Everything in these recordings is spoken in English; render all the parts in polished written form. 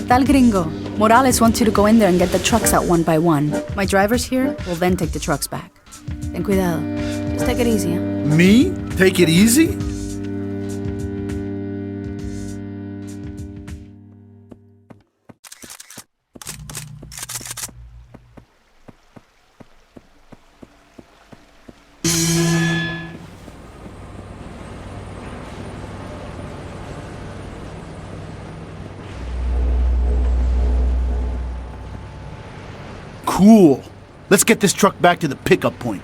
tal, gringo? Morales wants you to go in there and get the trucks out one by one. My drivers here will then take the trucks back. Ten cuidado. Just take it easy, huh? Me? Take it easy? Cool. Let's get this truck back to the pickup point.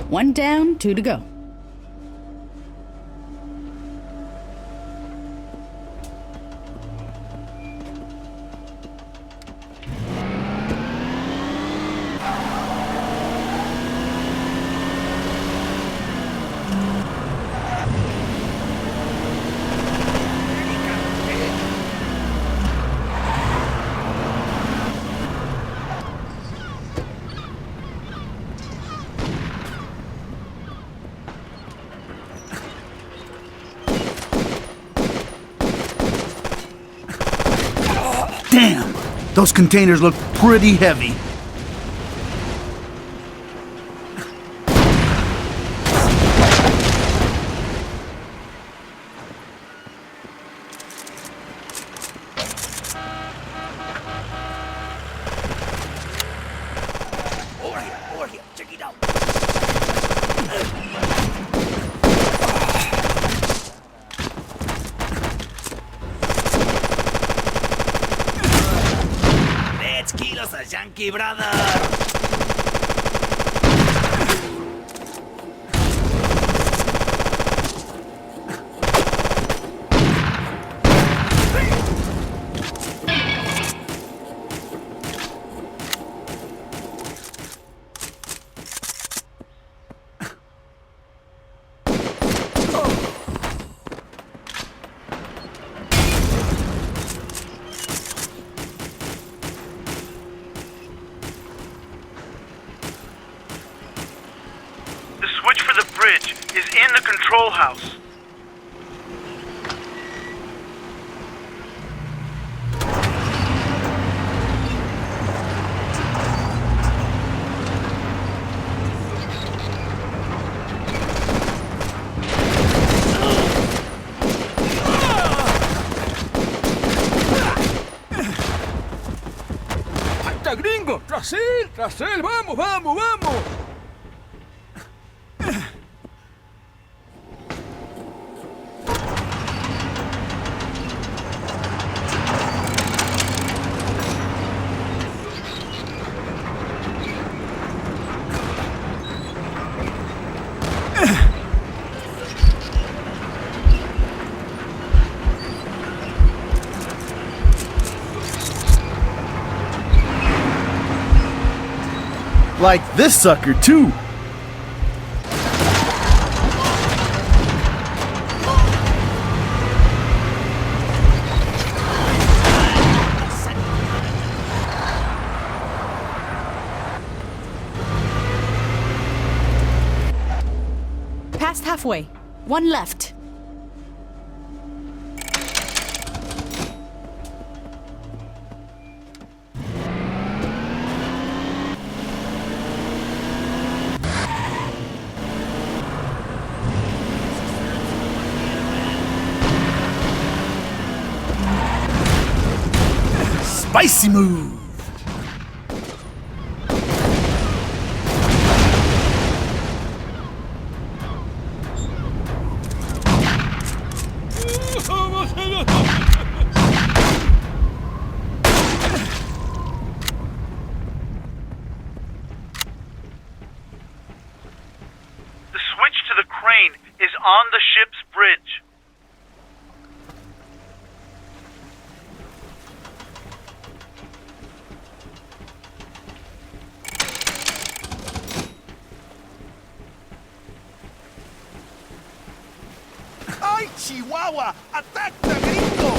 One down, two to go. Damn! Those containers look pretty heavy. Check it out. Let's kill us a Yankee brother. The switch for the bridge is in the control house. ¡Hasta gringo! ¡Tras él! ¡Tras él! ¡Vamos, vamos, vamos! Like this sucker, too. Past halfway. One left. Spicy move! The switch to the crane is on the ship's bridge. ¡Ay, Chihuahua! ¡Ataca, gringo!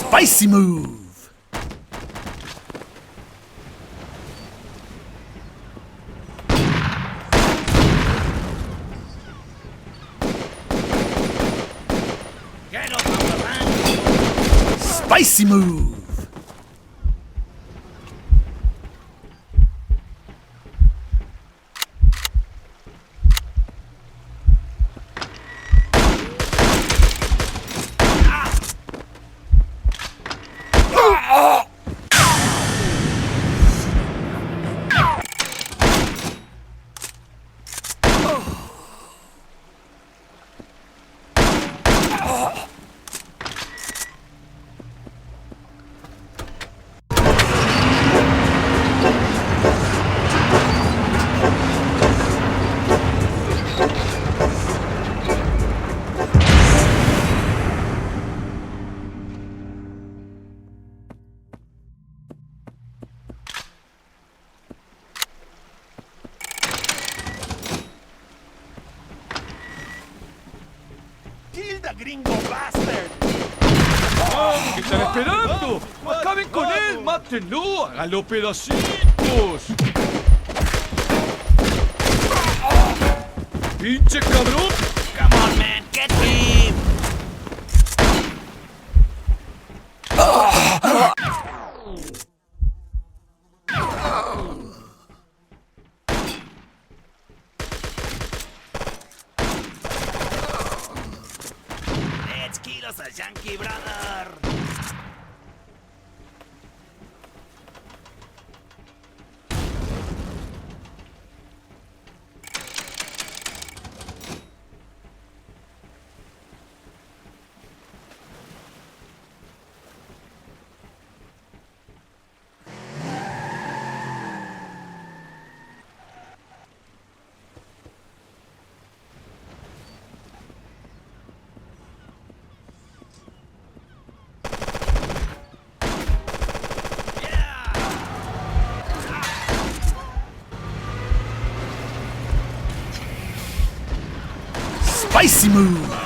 Spicy move! Spicy move! gringo bastard! ¿Qué están esperando? ¡Acaben con él! ¡Mátenlo! ¡Háganlo pedacitos! ¡Pinche cabrón! Come on, man, get him! Let's kill us a Yankee brother! Spicy move!